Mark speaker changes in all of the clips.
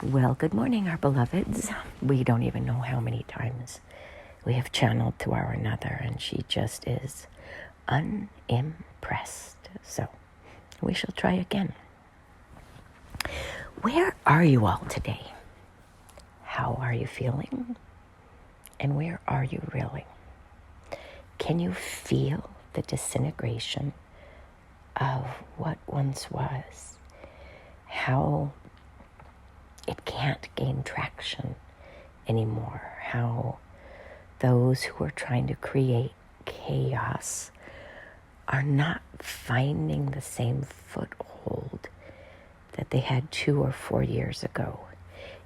Speaker 1: Well, good morning, our beloveds. We don't even know how many times we have channeled to our another, and she just is unimpressed. So we shall try again. Where are you all today? How are you feeling? And where are you really? Can you feel the disintegration of what once was? How it can't gain traction anymore. How those who are trying to create chaos are not finding the same foothold that they had 2 or 4 years ago.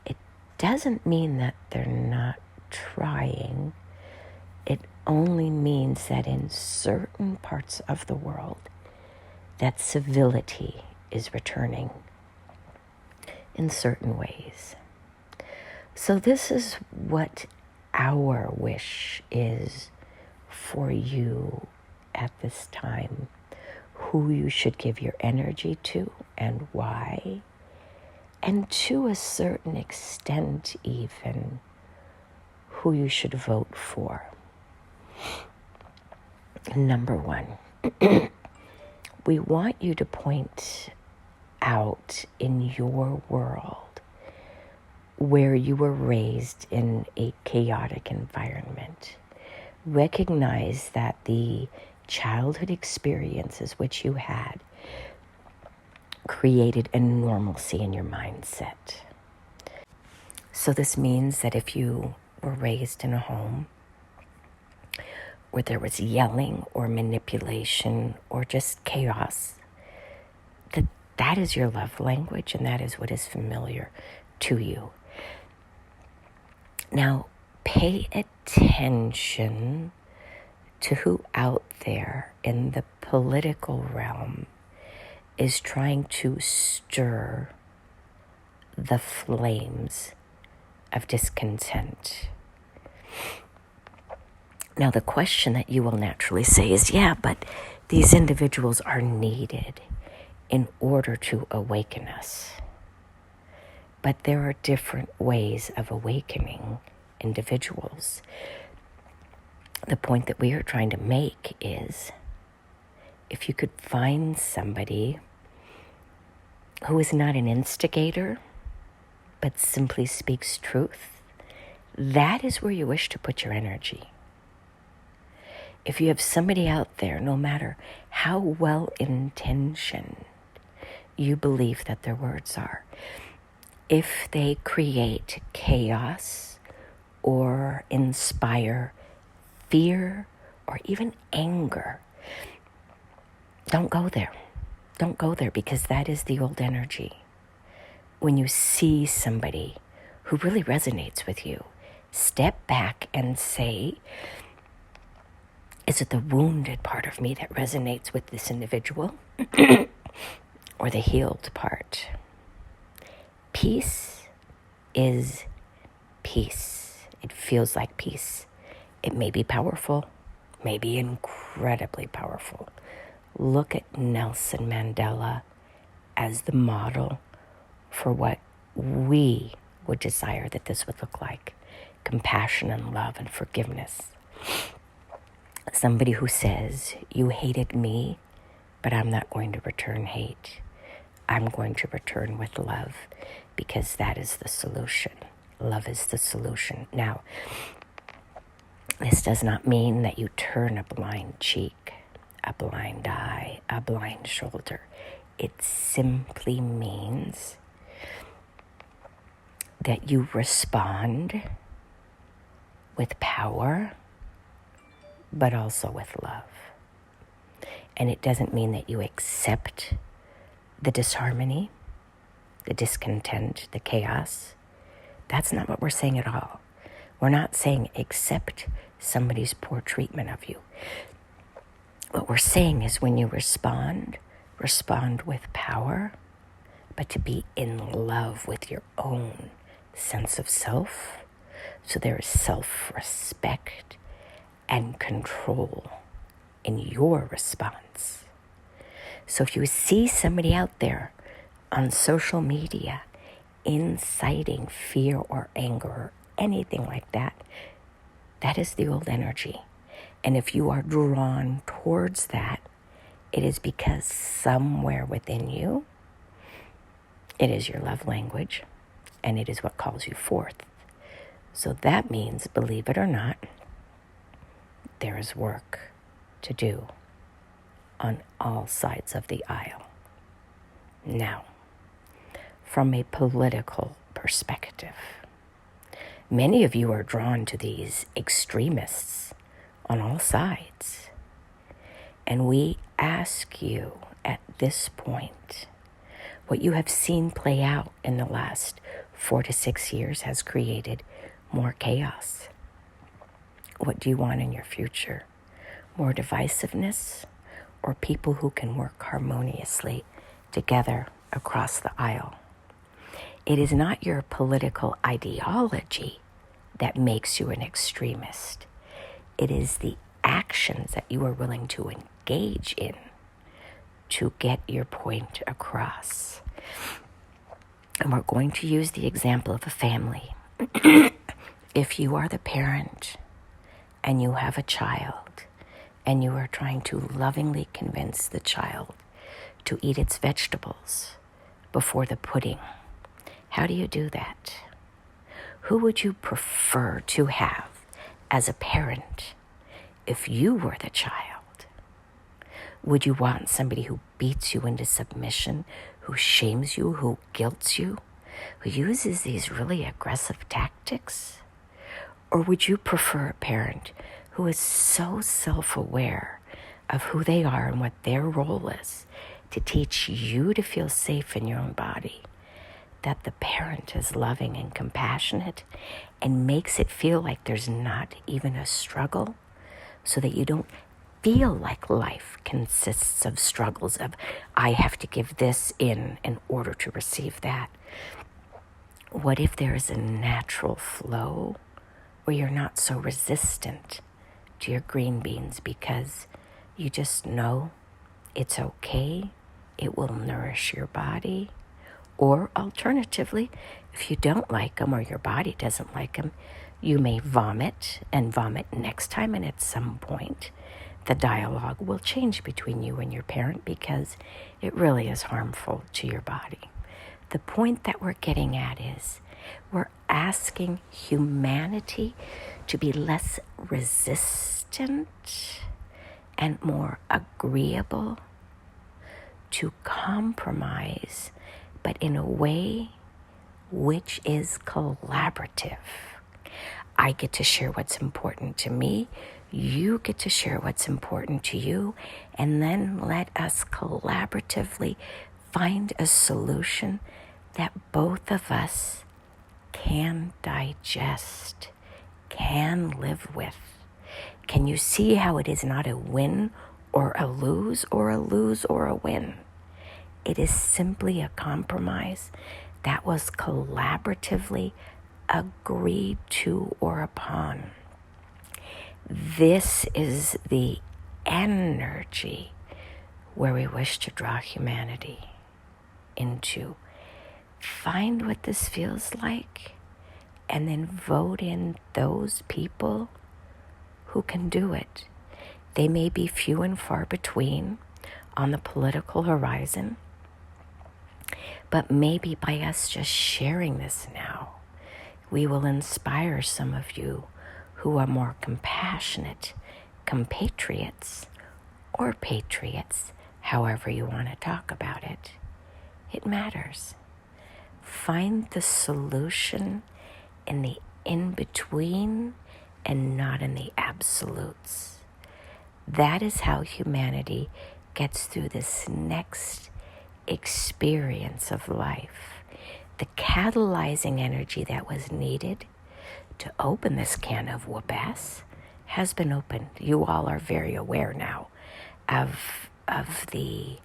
Speaker 1: It doesn't mean that they're not trying. It only means that in certain parts of the world, that civility is returning in certain ways. So this is what our wish is for you at this time. Who you should give your energy to and why. And to a certain extent even, who you should vote for. Number one, we want you to point out in your world where you were raised in a chaotic environment. Recognize that the childhood experiences which you had created a normalcy in your mindset. So this means that if you were raised in a home where there was yelling or manipulation or just chaos, that is your love language, and that is what is familiar to you. Now, pay attention to who out there in the political realm is trying to stir the flames of discontent. Now, the question that you will naturally say is, yeah, but these individuals are needed in order to awaken us. But there are different ways of awakening individuals. The point that we are trying to make is, if you could find somebody who is not an instigator, but simply speaks truth, that is where you wish to put your energy. If you have somebody out there, no matter how well-intentioned you believe that their words are, if they create chaos or inspire fear or even anger, don't go there. Don't go there, because that is the old energy. When you see somebody who really resonates with you, step back and say, is it the wounded part of me that resonates with this individual or the healed part? Peace is peace. It feels like peace. It may be powerful, may be incredibly powerful. Look at Nelson Mandela as the model for what we would desire that this would look like. Compassion and love and forgiveness. Somebody who says, you hated me, but I'm not going to return hate. I'm going to return with love, because that is the solution. Love is the solution. Now, this does not mean that you turn a blind cheek, a blind eye, a blind shoulder. It simply means that you respond with power, but also with love. And it doesn't mean that you accept the disharmony, the discontent, the chaos. That's not what we're saying at all. We're not saying accept somebody's poor treatment of you. What we're saying is, when you respond with power, but to be in love with your own sense of self. So there is self-respect and control in your response. So if you see somebody out there on social media inciting fear or anger or anything like that, that is the old energy. And if you are drawn towards that, it is because somewhere within you, it is your love language, and it is what calls you forth. So that means, believe it or not, there is work to do on all sides of the aisle. Now, from a political perspective, many of you are drawn to these extremists on all sides. And we ask you at this point, what you have seen play out in the last 4 to 6 years has created more chaos. What do you want in your future? More divisiveness, or people who can work harmoniously together across the aisle? It is not your political ideology that makes you an extremist. It is the actions that you are willing to engage in to get your point across. And we're going to use the example of a family. If you are the parent and you have a child and you are trying to lovingly convince the child to eat its vegetables before the pudding, how do you do that? Who would you prefer to have as a parent if you were the child? Would you want somebody who beats you into submission, who shames you, who guilts you, who uses these really aggressive tactics? Or would you prefer a parent who is so self-aware of who they are and what their role is to teach you to feel safe in your own body, that the parent is loving and compassionate and makes it feel like there's not even a struggle, so that you don't feel like life consists of struggles of, I have to give this in order to receive that? What if there is a natural flow where you're not so resistant to your green beans because you just know it's okay, it will nourish your body? Or alternatively, if you don't like them or your body doesn't like them, you may vomit and vomit next time, and at some point the dialogue will change between you and your parent because it really is harmful to your body. The point that we're getting at is we're asking humanity to be less resistant and more agreeable to compromise, but in a way which is collaborative. I get to share what's important to me, you get to share what's important to you, and then let us collaboratively find a solution that both of us can digest, can live with. Can you see how it is not a win or a lose or a lose or a win? It is simply a compromise that was collaboratively agreed to or upon. This is the energy where we wish to draw humanity into. Find what this feels like and then vote in those people who can do it. They may be few and far between on the political horizon, but maybe by us just sharing this now, we will inspire some of you who are more compassionate compatriots or patriots, however you want to talk about it. It matters. Find the solution in the in-between and not in the absolutes. That is how humanity gets through this next experience of life. The catalyzing energy that was needed to open this can of whoop-ass has been opened. You all are very aware now of the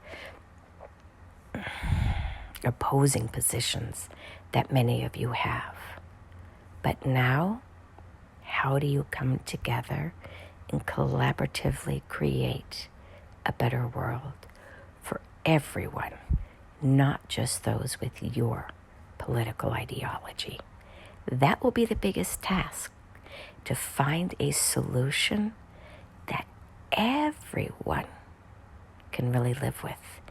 Speaker 1: opposing positions that many of you have. But now, how do you come together and collaboratively create a better world for everyone, not just those with your political ideology. That will be the biggest task, to find a solution that everyone can really live with.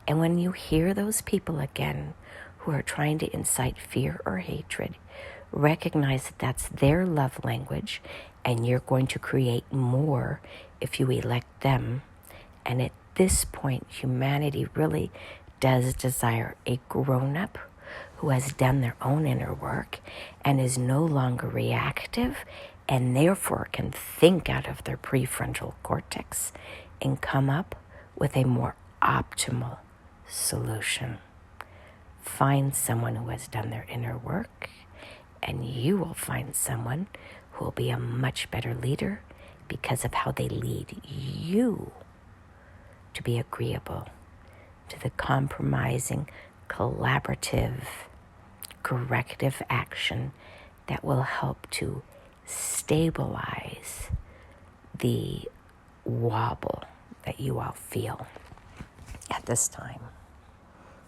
Speaker 1: And when you hear those people again who are trying to incite fear or hatred, recognize that that's their love language, and you're going to create more if you elect them. And at this point, humanity really does desire a grown-up who has done their own inner work and is no longer reactive, and therefore can think out of their prefrontal cortex and come up with a more optimal solution. Find someone who has done their inner work, and you will find someone who will be a much better leader because of how they lead you to be agreeable to the compromising, collaborative, corrective action that will help to stabilize the wobble that you all feel at this time.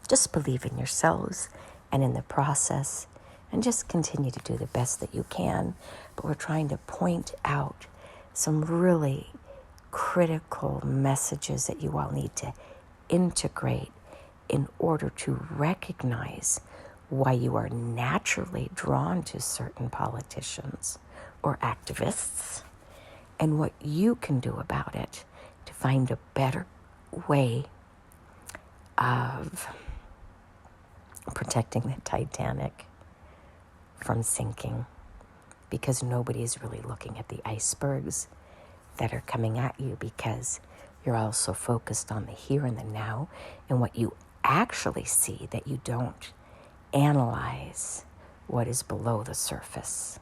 Speaker 1: Just believe in yourselves and in the process, and just continue to do the best that you can. But we're trying to point out some really critical messages that you all need to integrate in order to recognize why you are naturally drawn to certain politicians or activists, and what you can do about it to find a better way of protecting the Titanic from sinking, because nobody is really looking at the icebergs that are coming at you, because you're also focused on the here and the now and what you actually see, that you don't analyze what is below the surface.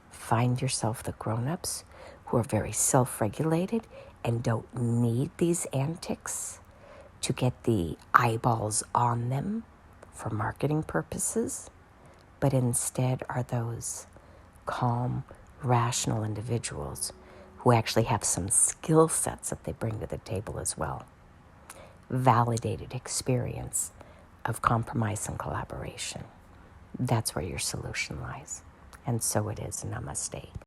Speaker 1: Find yourself the grown-ups who are very self-regulated and don't need these antics to get the eyeballs on them for marketing purposes, but instead are those calm, rational individuals who actually have some skill sets that they bring to the table as well. Validated experience of compromise and collaboration. That's where your solution lies. And so it is. Namaste.